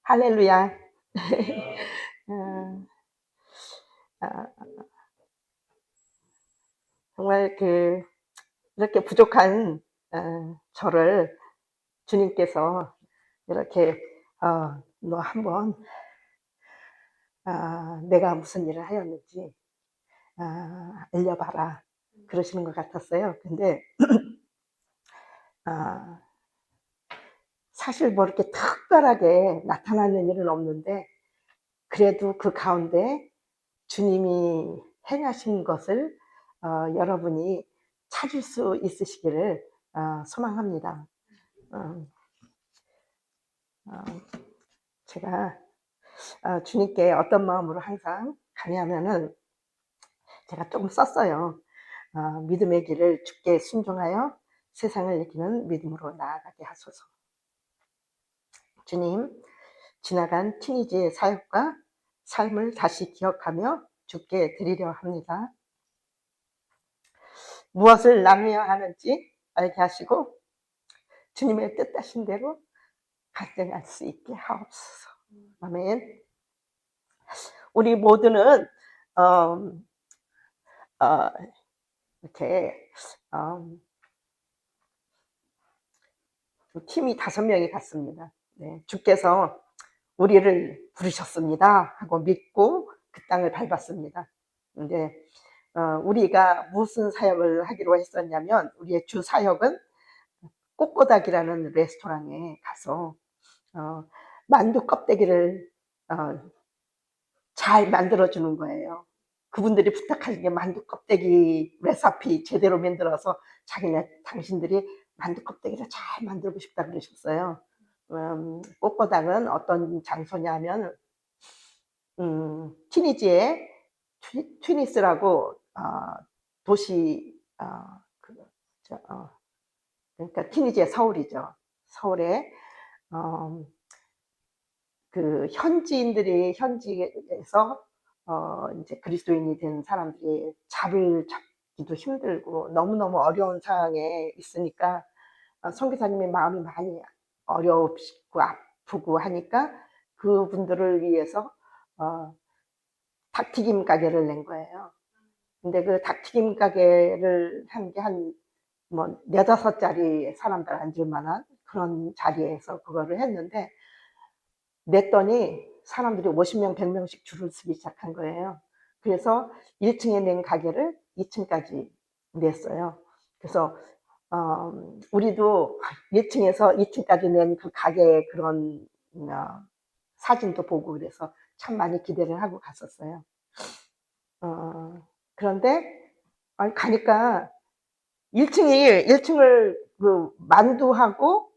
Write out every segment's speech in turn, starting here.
할렐루야. 어, 아, 정말 이렇게 부족한 저를 주님께서 이렇게 너 한번 내가 무슨 일을 하였는지 알려봐라 그러시는 것 같았어요. 근데 아, 사실 뭐 이렇게 특별하게 나타나는 일은 없는데 그래도 그 가운데 주님이 행하신 것을 여러분이 찾을 수 있으시기를 소망합니다. 어, 어, 제가 주님께 어떤 마음으로 항상 가냐면은 제가 조금 썼어요. 믿음의 길을 주께 순종하여 세상을 이기는 믿음으로 나아가게 하소서. 주님, 지나간 티니지의 사역과 삶을 다시 기억하며 주께 드리려 합니다. 무엇을 나누어야 하는지 알게 하시고 주님의 뜻하신 대로 갈등할 수 있게 하옵소서. 아멘. 우리 모두는 어, 어, 이렇게 팀이 5명이 갔습니다. 네, 주께서 우리를 부르셨습니다 하고 믿고 그 땅을 밟았습니다. 근데 우리가 무슨 사역을 하기로 했었냐면 우리의 주 사역은 꼬꼬닥이라는 레스토랑에 가서 만두 껍데기를 잘 만들어주는 거예요. 그분들이 부탁하신 게 만두 껍데기 레시피 제대로 만들어서 당신들이 만두 껍데기를 잘 만들고 싶다 그러셨어요. 꼬꼬닥은 어떤 장소냐면 티니지의 튜니스라고 도시 그, 그러니까 티니지의 서울이죠. 서울에 어, 그 현지에서 이제 그리스도인이 된 사람들이 잡을 잡기도 힘들고 너무너무 어려운 상황에 있으니까 선교사님의 마음이 많이 어렵고 아프고 하니까 그분들을 위해서 닭튀김 가게를 낸 거예요. 근데 그 닭튀김 가게를 한 게 뭐 4-5자리 사람들 앉을 만한 그런 자리에서 그거를 했는데 냈더니 사람들이 50명, 100명씩 줄을 서기 시작한 거예요. 그래서 1층에 낸 가게를 2층까지 냈어요. 그래서 우리도 1층에서 2층까지 낸 그 가게의 그런 사진도 보고 그래서 참 많이 기대를 하고 갔었어요. 그런데 가니까 1층을 그 만두하고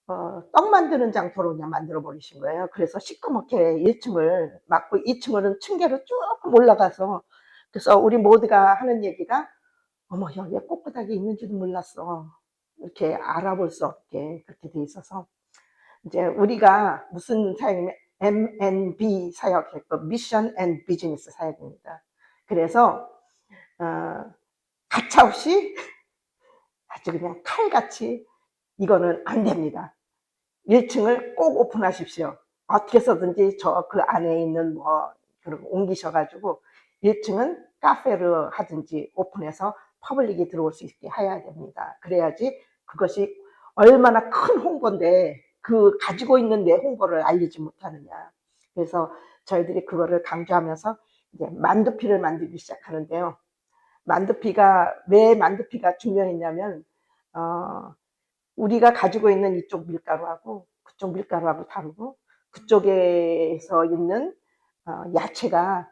떡 만드는 장소로 그냥 만들어 버리신 거예요. 그래서 시커멓게 1층을 막고 2층으로는 층계로 조금 올라가서 그래서 우리 모두가 하는 얘기가 어머 여기에 꼬꼬닥이 있는지도 몰랐어. 이렇게 알아볼 수 없게 그렇게 돼 있어서 이제 우리가 무슨 사역이냐면 M&B 사역했고 미션 앤 비즈니스 사역입니다. 그래서 가차없이 아주 그냥 칼같이 이거는 안 됩니다. 1층을 꼭 오픈하십시오. 어떻게 해서든지 그 안에 있는 옮기셔가지고 1층은 카페를 하든지 오픈해서 퍼블릭이 들어올 수 있게 해야 됩니다. 그래야지 그것이 얼마나 큰 홍보인데 그 가지고 있는 내 홍보를 알리지 못하느냐. 그래서 저희들이 그거를 강조하면서 이제 만두피를 만들기 시작하는데요. 왜 만두피가 중요했냐면 우리가 가지고 있는 이쪽 밀가루하고 그쪽 밀가루하고 다르고 그쪽에서 있는 야채가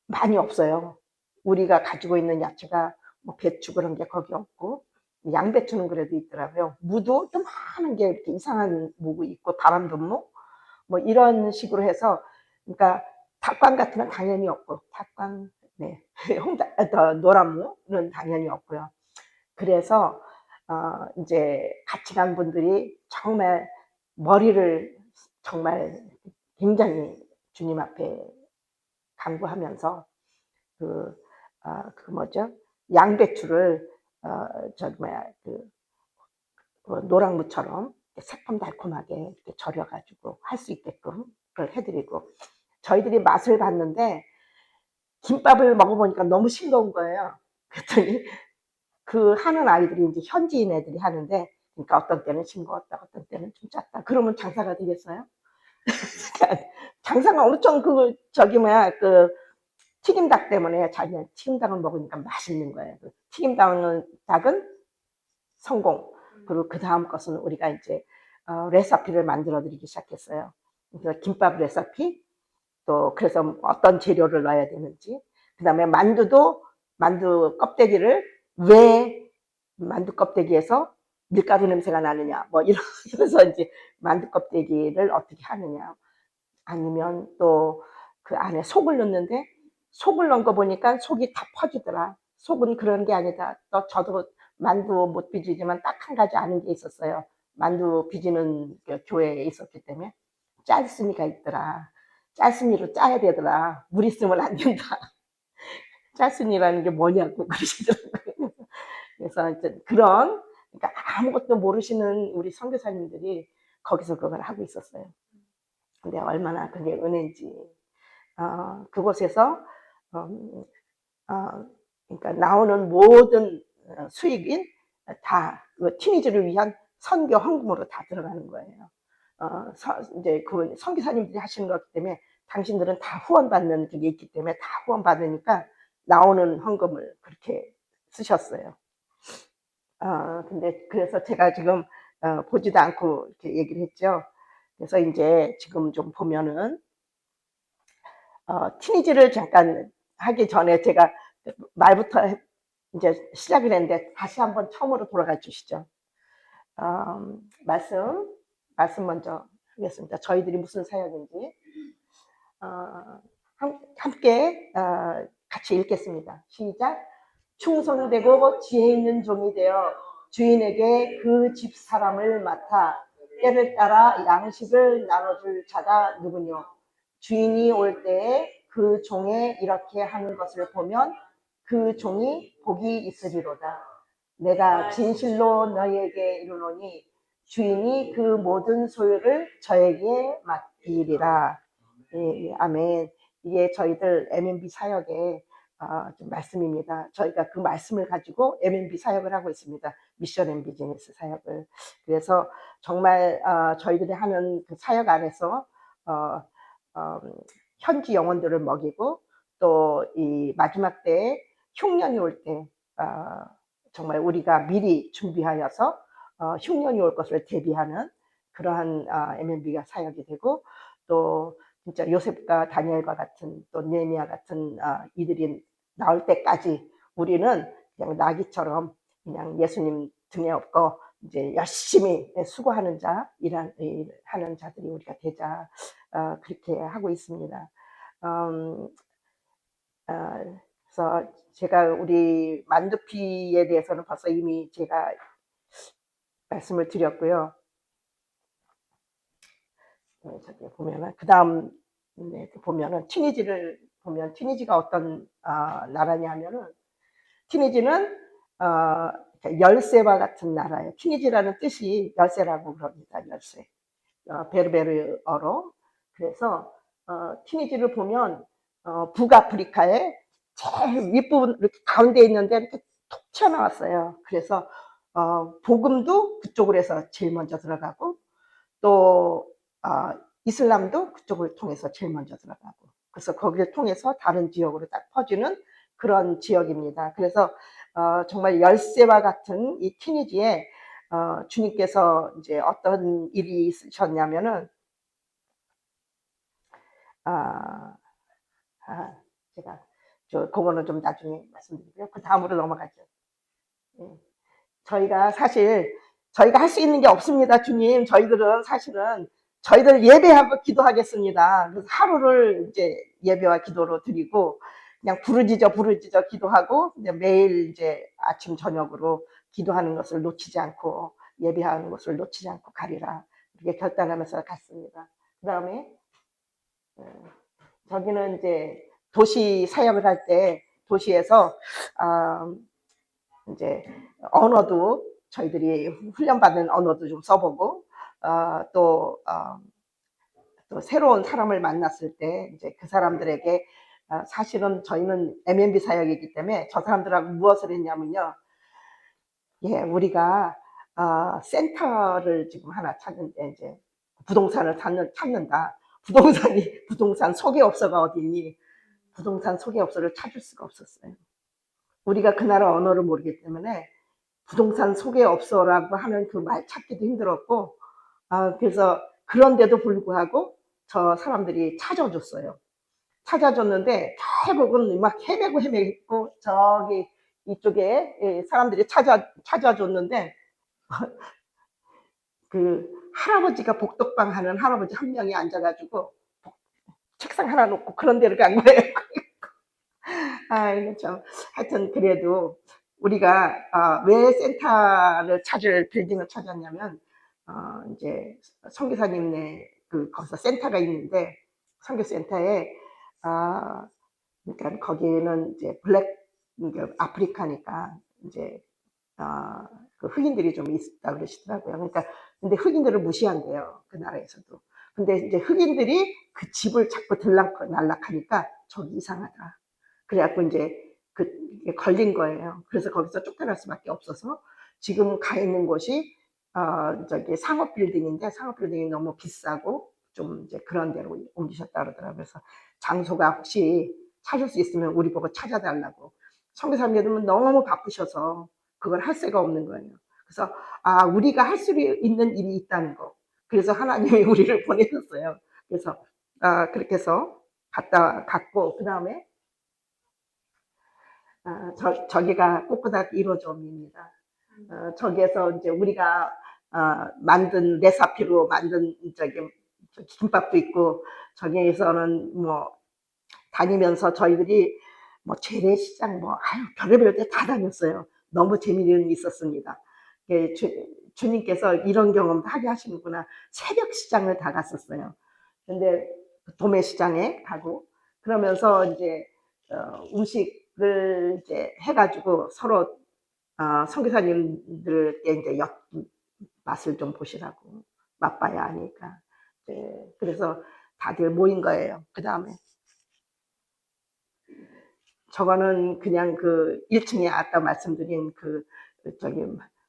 많이 없어요. 우리가 가지고 있는 야채가 뭐 배추 그런 게 거기 없고 양배추는 그래도 있더라고요. 무도 요만한 게 이렇게 이상한 무가 있고 바람돈무 뭐 이런 식으로 해서 그러니까 닭광 같은 건 당연히 없고 닭광 네 노란무는 당연히 없고요. 그래서 이제 같이 간 분들이 정말 머리를 정말 굉장히 주님 앞에 간구하면서 그 뭐죠? 양배추를 저 뭐야 노랑무처럼 새콤달콤하게 이렇게 절여가지고 할 수 있게끔 그걸 해드리고, 저희들이 맛을 봤는데 김밥을 먹어보니까 너무 싱거운 거예요. 그랬더니 그 하는 아이들이 이제 현지인 애들이 하는데, 그러니까 어떤 때는 싱거웠다, 어떤 때는 좀 짰다. 그러면 장사가 되겠어요? 장사가 엄청 그 튀김닭 때문에 자기는 튀김닭을 먹으니까 맛있는 거예요. 그 튀김닭은 성공. 그리고 그 다음 것은 우리가 이제 레시피를 만들어 드리기 시작했어요. 그래서 김밥 레시피, 또 그래서 어떤 재료를 넣어야 되는지, 그 다음에 만두 껍데기를 왜 만두 껍데기에서 밀가루 냄새가 나느냐, 뭐 이러면서 이제 만두 껍데기를 어떻게 하느냐, 아니면 또 그 안에 속을 넣는데 속을 넣은 거 보니까 속이 다 퍼지더라. 속은 그런 게 아니다. 또 저도 만두 못 빚지지만 딱 한 가지 아는 게 있었어요. 만두 빚는 그 교회에 있었기 때문에 짤순이가 있더라. 짤순이로 짜야 되더라. 물 있으면 안 된다. 짤순이라는 게 뭐냐고 그러시더라고요. 그래서 이제 그러니까 아무것도 모르시는 우리 선교사님들이 거기서 그걸 하고 있었어요. 근데 얼마나 그게 은혜인지. 그곳에서 어, 그러니까 나오는 모든 수익인 다 그 티니지를 위한 선교 헌금으로 다 들어가는 거예요. 이제 그 선교사님들이 하시는 거기 때문에 당신들은 다 후원받는 그게 있기 때문에 다 후원받으니까 나오는 헌금을 그렇게 쓰셨어요. 근데 그래서 제가 지금 보지도 않고 이렇게 얘기를 했죠. 그래서 이제 지금 좀 보면은 티니지를 잠깐 하기 전에 제가 말부터 이제 시작을 했는데 다시 한번 처음으로 돌아가 주시죠. 말씀 먼저 하겠습니다. 저희들이 무슨 사역인지 함께 같이 읽겠습니다. 시작. 충성되고 지혜 있는 종이 되어 주인에게 그 집 사람을 맡아 때를 따라 양식을 나눠줄 자가 누구뇨. 주인이 올 때에 그 종에 이렇게 하는 것을 보면 그 종이 복이 있으리로다. 내가 진실로 너희에게 이르노니 주인이 그 모든 소유를 저에게 맡기리라. 예, 아멘. 이게 저희들 MNB 사역의 좀 말씀입니다. 저희가 그 말씀을 가지고 MNB 사역을 하고 있습니다. 미션 앤 비즈니스 사역을. 그래서 정말 저희들이 하는 그 사역 안에서 현지 영혼들을 먹이고 또 이 마지막 때에 흉년이 올 때 정말 우리가 미리 준비하여서 흉년이 올 것을 대비하는 그러한 MNB가 사역이 되고, 또 진짜 요셉과 다니엘과 같은 또 느헤미야 같은 이들이 나올 때까지 우리는 그냥 나귀처럼 그냥 예수님 등에 업고 이제 열심히 수고하는 하는 자들이 우리가 되자, 그렇게 하고 있습니다. 그래서 제가 우리 만두피에 대해서는 벌써 이미 제가 말씀을 드렸고요. 저기 보면은 그 다음 보면은 티니지를 보면 티니지가 어떤 나라냐면은 티니지는 열쇠와 같은 나라예요. 티니지라는 뜻이 열쇠라고 그럽니다. 열쇠. 베르베르어로. 그래서 티니지를 보면 북아프리카의 제일 윗부분 이렇게 가운데 있는데 이렇게 톡 튀어나왔어요. 그래서 복음도 그쪽으로 해서 제일 먼저 들어가고, 또 이슬람도 그쪽을 통해서 제일 먼저 들어가고, 그래서 거기를 통해서 다른 지역으로 딱 퍼지는 그런 지역입니다. 그래서 정말 열쇠와 같은 이 티니지에 주님께서 이제 어떤 일이 있으셨냐면은 제가 그거는 좀 나중에 말씀드리고요. 그 다음으로 넘어가죠. 저희가 할 수 있는 게 없습니다. 주님, 저희들은 사실은 저희들 예배하고 기도하겠습니다. 그래서 하루를 이제 예배와 기도로 드리고 그냥 부르짖어 기도하고 매일 이제 아침 저녁으로 기도하는 것을 놓치지 않고 예배하는 것을 놓치지 않고 가리라, 이렇게 결단하면서 갔습니다. 그 다음에 저기는 이제 도시 사역을 할 때 도시에서 이제 언어도 저희들이 훈련받은 언어도 좀 써보고, 또 새로운 사람을 만났을 때 이제 그 사람들에게 사실은 저희는 MNB 사역이기 때문에 저 사람들하고 무엇을 했냐면요. 예, 우리가 센터를 지금 하나 찾는데 이제 부동산을 찾는다. 부동산 소개업소가 어디 있니? 부동산 소개업소를 찾을 수가 없었어요. 우리가 그 나라 언어를 모르기 때문에 부동산 소개업소라고 하는 그 말 찾기도 힘들었고, 그래서 그런데도 불구하고 저 사람들이 찾아줬어요. 찾아줬는데 결국은 막 헤매고 저기 이쪽에 사람들이 찾아줬는데 그 할아버지가 복덕방 하는 할아버지 한 명이 앉아가지고 책상 하나 놓고 그런 데를 간 거예요. 이거 참 하여튼 그래도 우리가 왜 센터를 빌딩을 찾았냐면 이제 선교사님네 거기서 센터가 있는데 선교센터에 그러니까 거기는 이제 아프리카니까 이제 그 흑인들이 좀 있다 그러시더라고요. 그러니까 근데 흑인들을 무시한대요. 그 나라에서도. 근데 이제 흑인들이 그 집을 자꾸 날락하니까 저기 이상하다. 그래갖고 이제 걸린 거예요. 그래서 거기서 쫓겨날 수밖에 없어서 지금 가 있는 곳이 저기 상업 빌딩인데 상업 빌딩이 너무 비싸고 좀 이제 그런 데로 옮기셨다 그러더라고요. 그래서 장소가 혹시 찾을 수 있으면 우리 보고 찾아달라고. 선교사님들은 너무 바쁘셔서 그걸 할 새가 없는 거예요. 그래서 우리가 할 수 있는 일이 있다는 거. 그래서 하나님이 우리를 보내셨어요. 그래서 그렇게 해서 갔고 그 다음에 저기가 꼬꼬닥 1호점입니다. 저기에서 이제 우리가 만든 레시피로 만든 저기 김밥도 있고 저기에서는 뭐 다니면서 저희들이 뭐 재래시장 별의별 데 다 다녔어요. 너무 재미는 있었습니다. 예, 주님께서 이런 경험도 하게 하시는구나. 새벽 시장을 다 갔었어요. 근데 도매시장에 가고 그러면서 이제 음식을 이제 해가지고 서로 선교사님들께 이제 맛을 좀 보시라고 맛봐야 하니까. 그래서 다들 모인 거예요. 그 다음에 저거는 그냥 그 1층에 아까 말씀드린 저기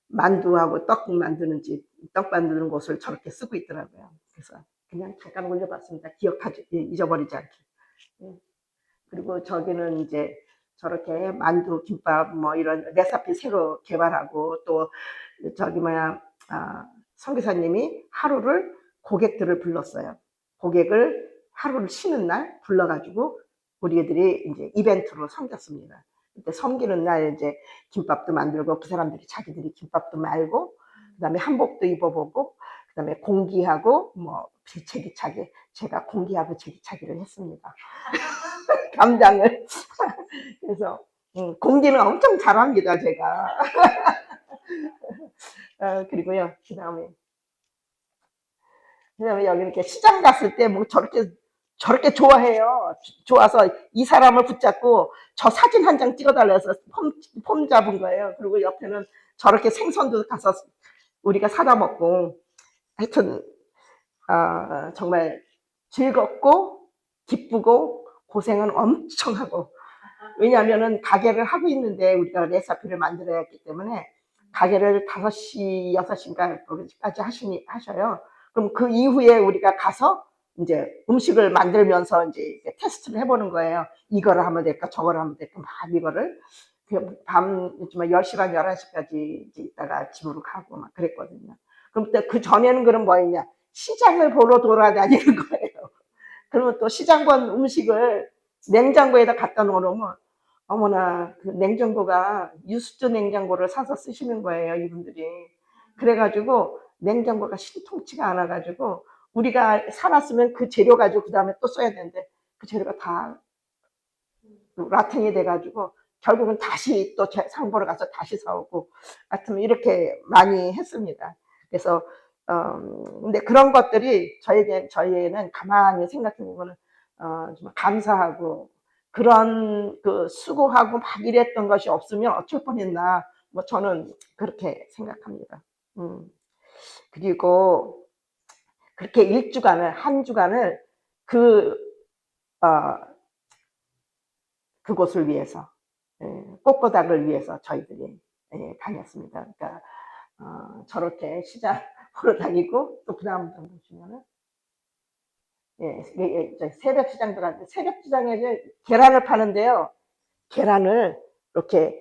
만두하고 떡 만드는 집, 떡 만드는 곳을 저렇게 쓰고 있더라고요. 그래서 그냥 잠깐 올려봤습니다. 잊어버리지 않게. 예. 그리고 저기는 이제 저렇게 만두, 김밥 뭐 이런 레시피 새로 개발하고 또 저기 선교사님이 하루를 고객들을 불렀어요. 고객을 하루를 쉬는 날 불러가지고 우리 애들이 이제 이벤트로 섬겼습니다. 그때 섬기는 날 이제 김밥도 만들고 그 사람들이 자기들이 김밥도 말고 그다음에 한복도 입어보고 그다음에 공기하고 뭐 제기차기 제가 공기하고 제기차기를 했습니다. 감당을 그래서 공기는 엄청 잘합니다 제가. 그리고요 그다음에 여기 이렇게 시장 갔을 때 뭐 저렇게 좋아해요. 좋아서 이 사람을 붙잡고 저 사진 한 장 찍어달라 해서 폼 잡은 거예요. 그리고 옆에는 저렇게 생선도 가서 우리가 사다 먹고 하여튼 정말 즐겁고 기쁘고 고생은 엄청 하고 왜냐하면은 가게를 하고 있는데 우리가 레시피를 만들어야 했기 때문에 가게를 5시, 6시까지 하셔요. 그럼 그 이후에 우리가 가서 이제 음식을 만들면서 이제 테스트를 해보는 거예요. 이거를 하면 될까, 저거를 하면 될까, 막 이거를. 밤 10시간, 11시까지 있다가 집으로 가고 막 그랬거든요. 그럼 그 전에는 그럼 뭐였냐? 시장을 보러 돌아다니는 거예요. 그러면 또 시장 본 음식을 냉장고에다 갖다 놓으면 어머나 그 냉장고가 유수저 냉장고를 사서 쓰시는 거예요 이분들이. 그래가지고 냉장고가 신통치가 않아가지고 우리가 사놨으면 그 재료 가지고 그 다음에 또 써야 되는데 그 재료가 다 라탱이 돼가지고 결국은 다시 또 상보러 가서 다시 사오고 하여튼 이렇게 많이 했습니다. 그래서 근데 그런 것들이 저희에는 가만히 생각해 보면 좀 감사하고 그런 수고하고 막 이랬던 것이 없으면 어쩔 뻔했나 뭐 저는 그렇게 생각합니다. 그리고 그렇게 일주간을, 한 주간을 그, 어, 그곳을 위해서, 꽃고닥을 위해서 저희들이 다녔습니다. 그러니까, 저렇게 시장 보러 다니고, 또 그 다음 좀 보시면은, 새벽 시장 들어갔는데, 새벽 시장에 이제 계란을 파는데요. 계란을 이렇게,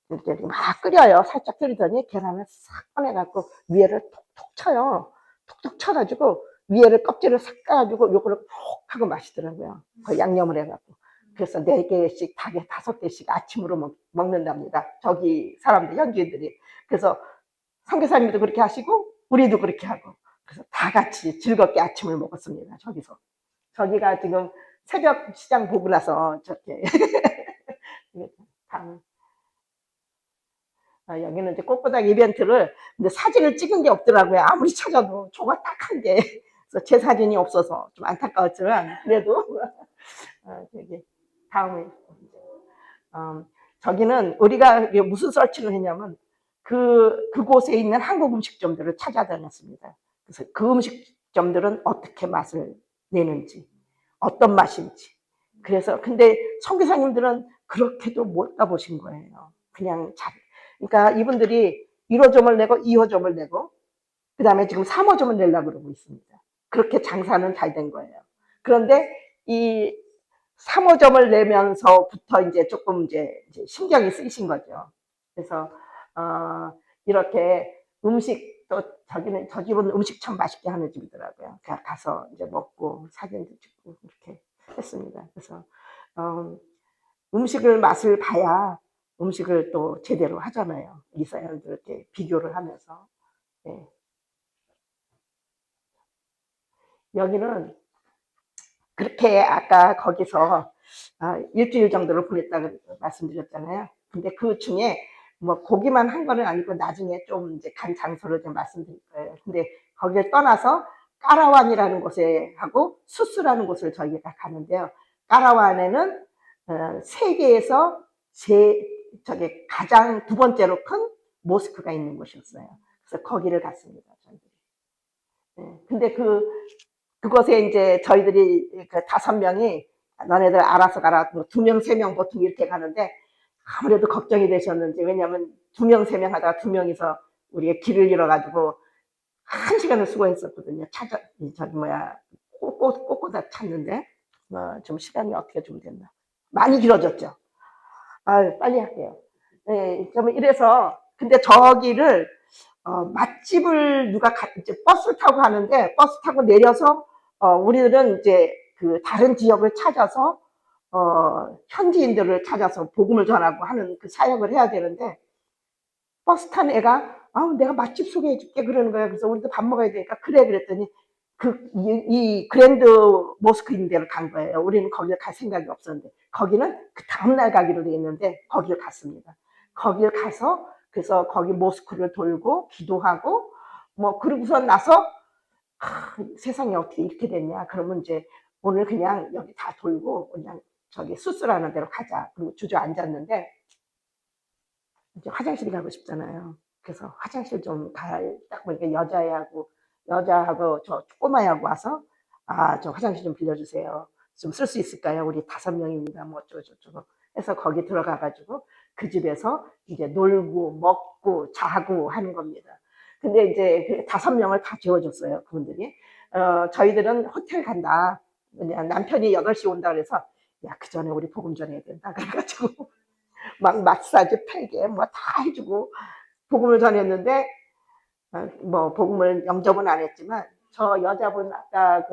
이렇게 막 끓여요. 살짝 끓이더니 계란을 싹 꺼내갖고 위에를 톡톡 쳐요. 톡톡 쳐가지고 위에를 껍질을 싹 까가지고 요거를 푹 하고 마시더라고요. 그 양념을 해갖고. 그래서 4개씩, 닭에 5개씩 아침으로 먹는답니다. 저기 사람들, 현지인들이. 그래서 선교사님도 그렇게 하시고, 우리도 그렇게 하고. 그래서 다 같이 즐겁게 아침을 먹었습니다. 저기서. 저기가 지금 새벽 시장 보고 나서 저렇게. 다음. 여기는 이제 꽃보닥 이벤트를, 근데 사진을 찍은 게 없더라고요. 아무리 찾아도 조가 딱 한 개. 그래서 제 사진이 없어서 좀 안타까웠지만, 그래도, 저기, 다음에, 저기는 우리가 무슨 설치를 했냐면, 그곳에 있는 한국 음식점들을 찾아다녔습니다. 그래서 그 음식점들은 어떻게 맛을 내는지, 어떤 맛인지. 그래서, 근데 선교사님들은 그렇게도 못 가보신 거예요. 그냥 그러니까 이분들이 1호점을 내고 2호점을 내고 그 다음에 지금 3호점을 내려고 그러고 있습니다. 그렇게 장사는 잘 된 거예요. 그런데 이 3호점을 내면서부터 이제 조금 이제 신경이 쓰이신 거죠. 그래서 이렇게 음식 또 저 집은 음식 참 맛있게 하는 집이더라고요. 가서 이제 먹고 사진도 찍고 이렇게 했습니다. 그래서 음식을 맛을 봐야 음식을 또 제대로 하잖아요. 이스라엘들 이렇게 비교를 하면서. 네. 여기는 그렇게 아까 거기서 일주일 정도를 보냈다고 말씀드렸잖아요. 근데 그 중에 뭐 고기만 한 거는 아니고 나중에 좀 이제 간 장소를 좀 말씀드릴 거예요. 근데 거기를 떠나서 까라완이라는 곳에 하고 수스라는 곳을 저희가 가는데요. 까라완에는 세계에서 저게 가장 2번째로 큰 모스크가 있는 곳이었어요. 그래서 거기를 갔습니다. 저희들이. 네. 근데 그곳에 이제 저희들이 그 5명이 너네들 알아서 가라. 2명, 3명 보통 이렇게 가는데 아무래도 걱정이 되셨는지, 왜냐하면 2명, 3명 하다가 2명이서 우리가 길을 잃어가지고 1시간을 수고했었거든요. 저기 뭐야, 꼬꼬다 찾는데, 좀 시간이 어떻게 좀 됐나. 많이 길어졌죠. 빨리 할게요. 네, 그러면 이래서, 근데 저기를, 맛집을 누가 이제 버스를 타고 가는데, 버스 타고 내려서, 우리들은 이제 그 다른 지역을 찾아서, 현지인들을 찾아서 복음을 전하고 하는 그 사역을 해야 되는데, 버스 탄 애가, 내가 맛집 소개해 줄게 그러는 거야. 그래서 우리도 밥 먹어야 되니까, 그래, 그랬더니, 이 그랜드 모스크 있는 데를 간 거예요. 우리는 거기를 갈 생각이 없었는데, 거기는 그 다음날 가기로 돼 있는데, 거기를 갔습니다. 거기를 가서, 그래서 거기 모스크를 돌고, 기도하고, 뭐, 그러고서 나서, 세상에 어떻게 이렇게 됐냐. 그러면 이제 오늘 그냥 여기 다 돌고, 그냥 저기 수스라는 데로 가자. 그리고 주저앉았는데, 이제 화장실 가고 싶잖아요. 그래서 화장실 좀 딱 보니까 여자하고 저 꼬마하고 와서, 저 화장실 좀 빌려주세요. 좀 쓸 수 있을까요? 우리 5명입니다. 뭐 어쩌고저쩌고 해서 거기 들어가가지고 그 집에서 이제 놀고 먹고 자고 하는 겁니다. 근데 이제 그 5명을 다 재워줬어요. 그분들이. 저희들은 호텔 간다. 남편이 8시 온다 그래서, 야, 그 전에 우리 복음 전해야 된다. 그래가지고 막 마사지 팩에 뭐 다 해주고 복음을 전했는데, 뭐 복음을 영접은 안 했지만, 저 여자분 아까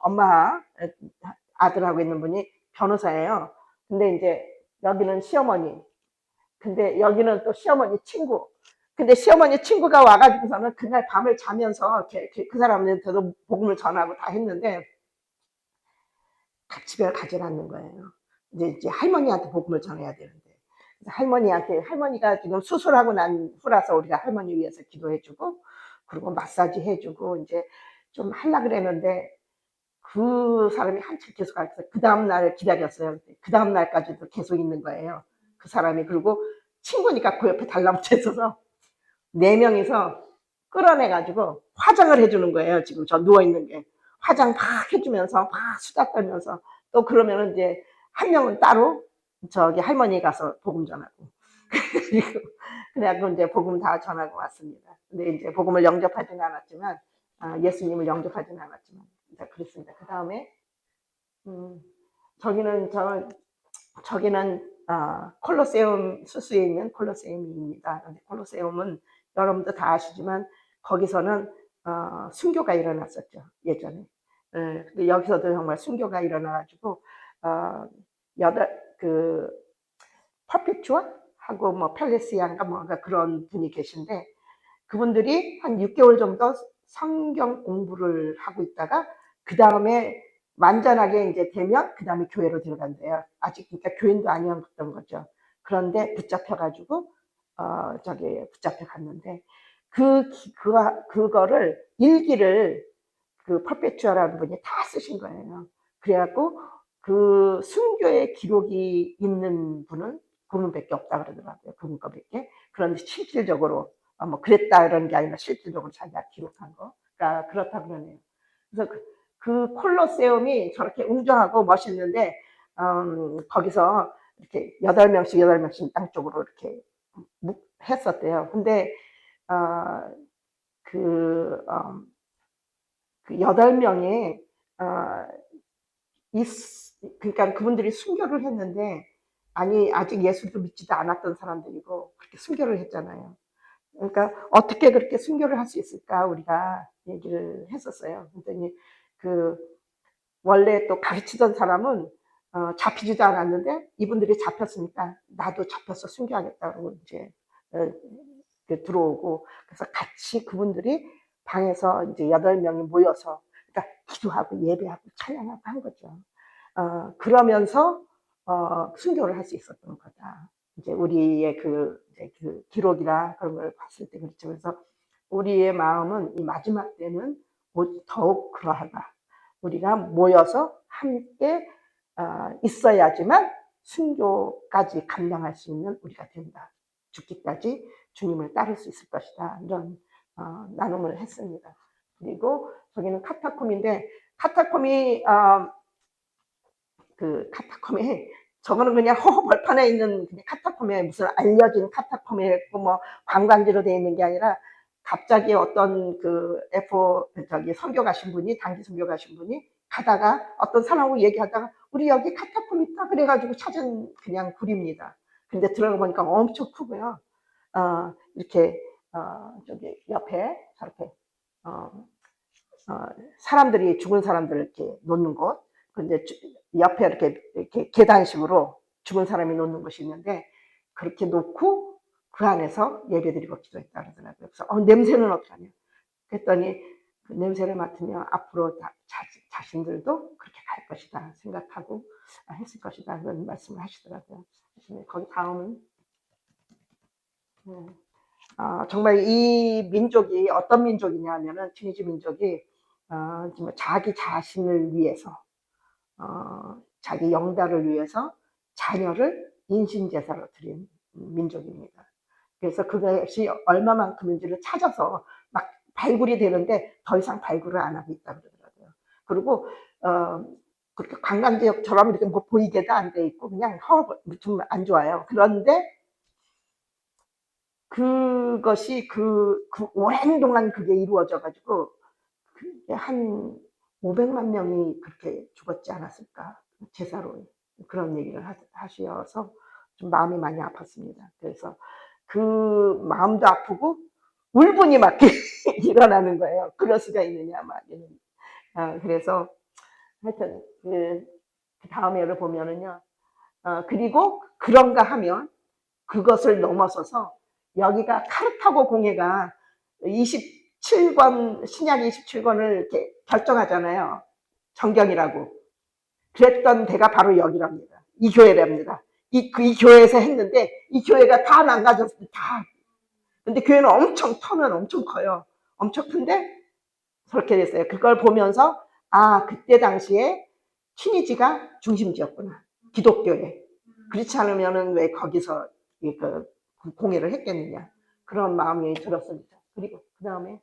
엄마 아들하고 있는 분이 변호사예요. 근데 이제 여기는 시어머니, 근데 여기는 또 시어머니 친구. 근데 시어머니 친구가 와가지고서는 그날 밤을 자면서 그 사람한테도 복음을 전하고 다 했는데, 집에 가지 않는 거예요. 이제 할머니한테 복음을 전해야 되는데. 할머니가 지금 수술하고 난 후라서 우리가 할머니 위해서 기도해주고, 그리고 마사지 해주고, 이제 좀 하려고 그랬는데, 그 사람이 한참 계속 가서 그 다음날 기다렸어요. 그 다음날까지도 계속 있는 거예요. 그 사람이. 그리고 친구니까 그 옆에 달라붙어 있어서 4명이서 끌어내가지고 화장을 해주는 거예요. 지금 저 누워있는 게. 화장 막 해주면서 막 수다 떨면서 또 그러면은 이제 한 명은 따로 저기 할머니 가서 복음 전하고 그래갖고 이제 복음 다 전하고 왔습니다. 근데 이제 복음을 영접하지는 않았지만 예수님을 영접하지는 않았지만 그랬습니다. 그 다음에 저기는 콜로세움 수수에 있는 콜로세움입니다. 콜로세움은 여러분도 다 아시지만 거기서는 순교가 일어났었죠 예전에. 근데 여기서도 정말 순교가 일어나가지고 그 퍼피추아 하고 뭐 펠레시안가 뭔가 그런 분이 계신데 그분들이 한 6개월 정도 성경 공부를 하고 있다가 그 다음에 완전하게 이제 되면 그 다음에 교회로 들어간대요. 아직 그러니까 교인도 아니었던 거죠. 그런데 붙잡혀가지고 붙잡혀 갔는데 그거를 일기를 그 퍼페추아라는 분이 다 쓰신 거예요. 그래갖고 그 순교의 기록이 있는 분은 그분밖에 없다 그러더라고요. 그분 거밖에. 그런데 실질적으로 뭐 그랬다 이런 게 아니라 실질적으로 자기가 기록한 거. 그러니까 그렇다 그러네요. 그래서 그 콜로세움이 저렇게 웅장하고 멋있는데 거기서 이렇게 8명씩 땅 쪽으로 이렇게 했었대요. 근데 그 8명이 그러니까 그분들이 순교를 했는데 아직 예수도 믿지도 않았던 사람들이고 그렇게 순교를 했잖아요. 그러니까 어떻게 그렇게 순교를 할 수 있을까 우리가 얘기를 했었어요. 그랬더니 그 원래 또 가르치던 사람은 잡히지도 않았는데 이분들이 잡혔으니까 나도 잡혀서 순교하겠다고 이제 들어오고 그래서 같이 그분들이 방에서 이제 8명이 모여서 그러니까 기도하고 예배하고 찬양하고 한 거죠. 그러면서 순교를 할 수 있었던 거다. 이제 우리의 이제 그 기록이나 그런 걸 봤을 때 그렇죠. 그래서 우리의 마음은 이 마지막 때는 더욱 그러하다. 우리가 모여서 함께 있어야지만 순교까지 감당할 수 있는 우리가 된다. 죽기까지 주님을 따를 수 있을 것이다. 이런 나눔을 했습니다. 그리고 저기는 카타콤인데 카타콤이 그 카타콤에 저거는 그냥 벌판에 있는 카타콤에 무슨 알려진 카타콤에 뭐 관광지로 되어 있는 게 아니라 갑자기 어떤 그 저기 선교 가신 분이 단기 선교 가신 분이 가다가 어떤 사람하고 얘기하다가 우리 여기 카타콤 있다 그래가지고 찾은 그냥 굴입니다. 근데 들어가 보니까 엄청 크고요. 이렇게 저기 옆에 저렇게 사람들이 죽은 사람들을 이렇게 놓는 곳. 근데 옆에 이렇게 계단식으로 죽은 사람이 놓는 곳이 있는데 그렇게 놓고 그 안에서 예배드리고 기도했다 그러더라고요. 그래서 냄새는 어떠냐? 그랬더니 그 냄새를 맡으면 앞으로 자신들도 그렇게 갈 것이다 생각하고 했을 것이다 그런 말씀을 하시더라고요. 거기 다음은 정말 이 민족이 어떤 민족이냐 하면은 튀니지 민족이 자기 자신을 위해서 자기 영달을 위해서 자녀를 인신제사로 드린 민족입니다. 그래서 그것이 얼마만큼인지를 찾아서 막 발굴이 되는데 더 이상 발굴을 안 하고 있다 그러더라고요. 그리고 그렇게 관광지역처럼 이렇게 뭐 보이게도 안 돼 있고 그냥 좀 안 좋아요. 그런데 그것이 오랜 동안 그게 이루어져 가지고 한 500만 명이 그렇게 죽었지 않았을까 제사로 그런 얘기를 하셔서 좀 마음이 많이 아팠습니다. 그래서 그 마음도 아프고 울분이 막 일어나는 거예요. 그럴 수가 있느냐 막 그래서 하여튼 그 다음에를 보면은요. 그리고 그런가 하면 그것을 넘어서서 여기가 카르타고 공회가 27권 신약 27권을 이렇게 결정하잖아요. 정경이라고. 그랬던 데가 바로 여기랍니다. 이 교회랍니다. 이 교회에서 했는데 이 교회가 다 망가졌어요. 다. 근데 교회는 터는 엄청 커요. 엄청 큰데 그렇게 됐어요. 그걸 보면서 그때 당시에 튀니지가 중심지였구나. 기독교에. 그렇지 않으면은 왜 거기서 공예를 했겠느냐. 그런 마음이 들었습니다. 그리고 그 다음에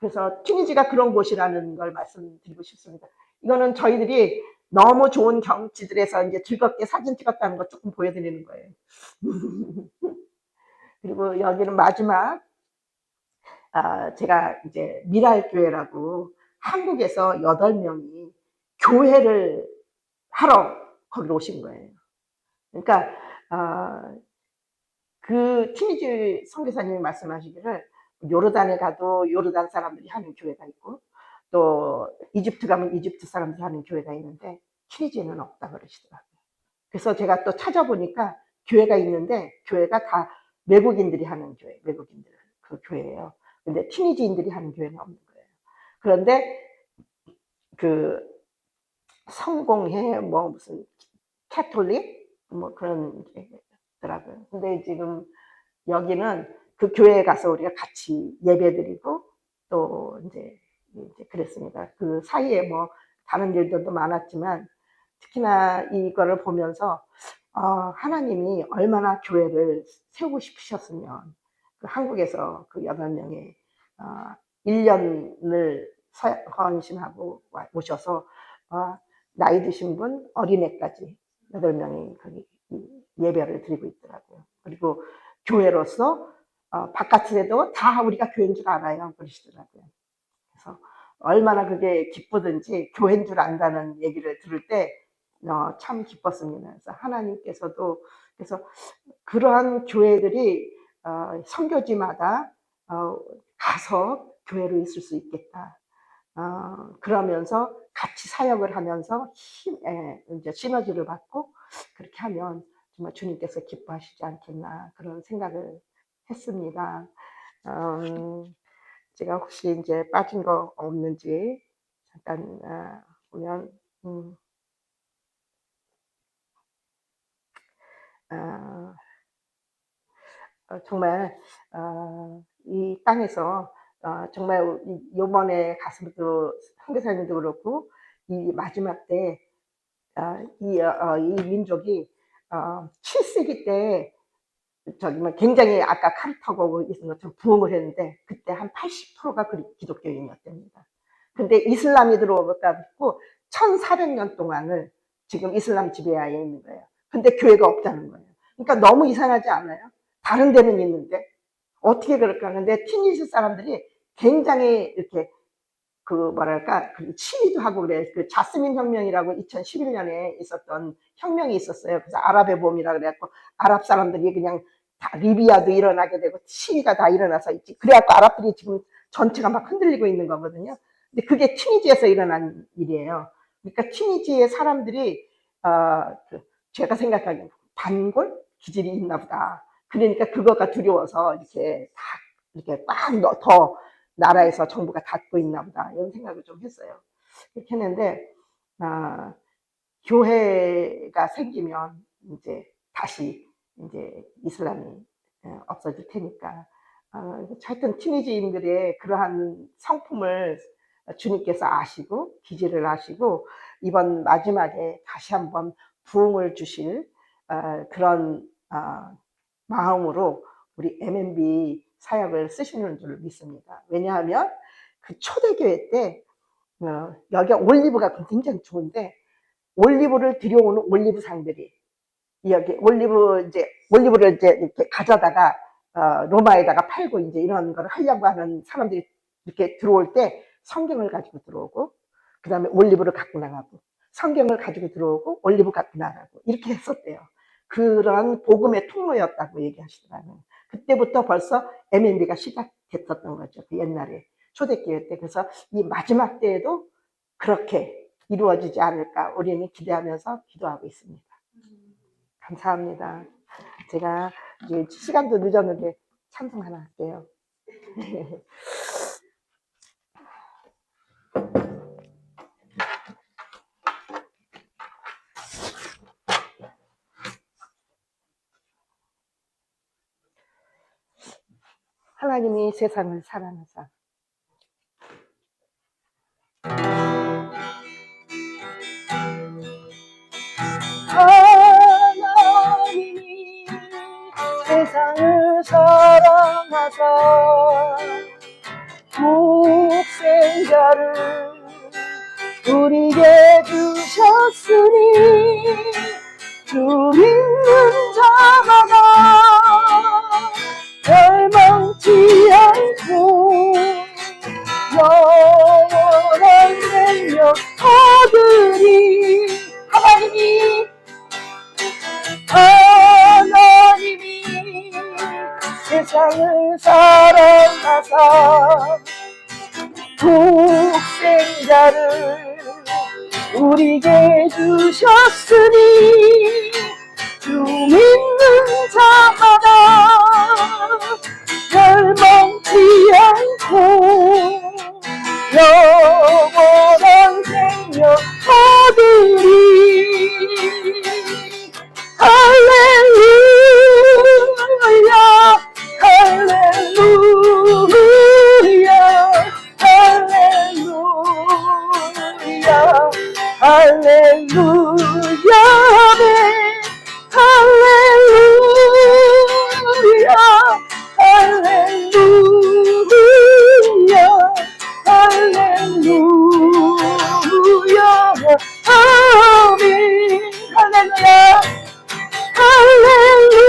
그래서 튀니지가 그런 곳이라는 걸 말씀드리고 싶습니다. 이거는 저희들이 너무 좋은 경치들에서 이제 즐겁게 사진 찍었다는 거 조금 보여드리는 거예요. 그리고 여기는 마지막, 제가 이제 미랄교회라고 한국에서 8명이 교회를 하러 거기로 오신 거예요. 그러니까, 그 티니지 선교사님이 말씀하시기를 요르단에 가도 요르단 사람들이 하는 교회가 있고 또 이집트 가면 이집트 사람들이 하는 교회가 있는데 티니지에는 없다 그러시더라고요. 그래서 제가 또 찾아보니까 교회가 있는데 교회가 다 외국인들이 하는 교회, 외국인들 그 교회예요. 근데 티니지인들이 하는 교회는 없는 거예요. 그런데 그 성공회 뭐 무슨 캐톨릭 뭐 그런 게 있더라고요. 근데 지금 여기는 그 교회에 가서 우리가 같이 예배드리고 또 이제 그랬습니다. 그 사이에 뭐 다른 일들도 많았지만 특히나 이거를 보면서 하나님이 얼마나 교회를 세우고 싶으셨으면 그 한국에서 그 8명의 1년을 헌신하고 오셔서 나이 드신 분 어린애까지 8명이 거기 예배를 드리고 있더라고요. 그리고 교회로서 바깥에도 다 우리가 교회인 줄 알아요 그러시더라고요. 그래서 얼마나 그게 기쁘든지 교회인 줄 안다는 얘기를 들을 때 참 기뻤습니다. 그래서 하나님께서도 그래서 그러한 교회들이 선교지마다 가서 교회로 있을 수 있겠다. 그러면서 같이 사역을 하면서 이제 시너지를 받고 그렇게 하면 정말 주님께서 기뻐하시지 않겠나 그런 생각을 했습니다. 제가 혹시 이제 빠진 거 없는지 잠깐 보면 아, 정말 이 땅에서 정말 이번에 가서도 선교사님도 그렇고 이 마지막 때 이 민족이 7세기 때 저기 뭐 굉장히 아까 카르타고 있는 것처럼 부흥을 했는데 그때 한 80%가 기독교인이었답니다. 근데 이슬람이 들어와갖고 1400년 동안을 지금 이슬람 지배하에 있는 거예요. 근데 교회가 없다는 거예요. 그러니까 너무 이상하지 않아요? 다른 데는 있는데 어떻게 그럴까? 근데 티니지 사람들이 굉장히 이렇게 그 뭐랄까 그 시위도 하고 그래. 그 자스민 혁명이라고 2011년에 있었던 혁명이 있었어요. 그래서 아랍의 봄이라 그래갖고 아랍 사람들이 그냥 다 리비아도 일어나게 되고 시위가 다 일어나서 있지. 그래갖고 아랍들이 지금 전체가 막 흔들리고 있는 거거든요. 근데 그게 튀니지에서 일어난 일이에요. 그러니까 튀니지의 사람들이 그 제가 생각하기엔 반골 기질이 있나 보다. 그러니까 그거가 두려워서 이렇게 다 이렇게 꽉더 나라에서 정부가 닫고 있나 보다 이런 생각을 좀 했어요. 그렇게 했는데 교회가 생기면 이제 다시 이제 이슬람이 없어질 테니까 하여튼 티니지인들의 그러한 성품을 주님께서 아시고 기질을 아시고 이번 마지막에 다시 한번 부흥을 주실 그런 마음으로 우리 MNB 사역을 쓰시는 줄 믿습니다. 왜냐하면 그 초대교회 때 여기 올리브가 굉장히 좋은데 올리브를 들여오는 올리브상들이 여기 올리브를 이제 이렇게 가져다가 로마에다가 팔고 이제 이런 걸 하려고 하는 사람들이 이렇게 들어올 때 성경을 가지고 들어오고 그 다음에 올리브를 갖고 나가고 성경을 가지고 들어오고 올리브 갖고 나가고 이렇게 했었대요. 그런 복음의 통로였다고 얘기하시더라고요. 그때부터 벌써 MNB가 시작됐었던 거죠. 그 옛날에 초대교회 때. 그래서 이 마지막 때에도 그렇게 이루어지지 않을까 우리는 기대하면서 기도하고 있습니다. 감사합니다. 제가 이제 시간도 늦었는데 찬송 하나 할게요. 하나님이 세상을 사랑하사 하나님이 세상을 사랑하사 생자를 우리에게 주셨으니 주 믿는 자마다 멸망치 않고 영원한 생명 얻으리. 하나님이 세상을 사랑하사 독생자를 우리에게 주셨으니 주 믿는 자마다 멸망치 않고 영원한 생명 얻으리. 할렐루야 할렐루야 할렐루야 할렐루야 할렐루야 할렐루야 할렐루야 아멘. 할렐루야 할렐루야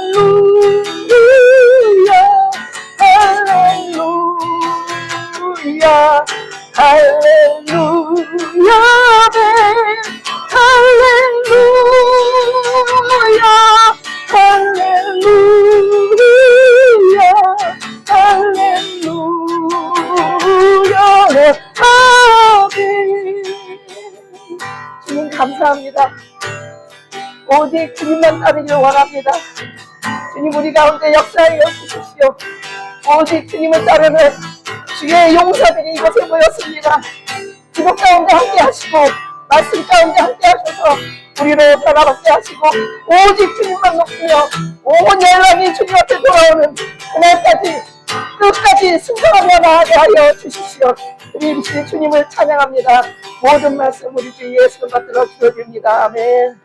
할렐루야 할렐루야 할렐루야 할렐루야 할렐루야 아멘. 주님 감사합니다. 오직 주님만 따르기를 원합니다. 주님 우리 가운데 역사하여 주십시오. 오직 주님을 따르는 주의 용사들이 이곳에 모였습니다. 기도 가운데 함께 하시고 말씀 가운데 함께 하셔서 우리로 변화받게 하시고 오직 주님만 높이며 온 열방이 주님 앞에 돌아오는 그날까지 끝까지 순종하며 나아가게 하여 주십시오. 우리 주님을 찬양합니다. 모든 말씀 우리 주 예수님 받들어 주어집니다. 아멘.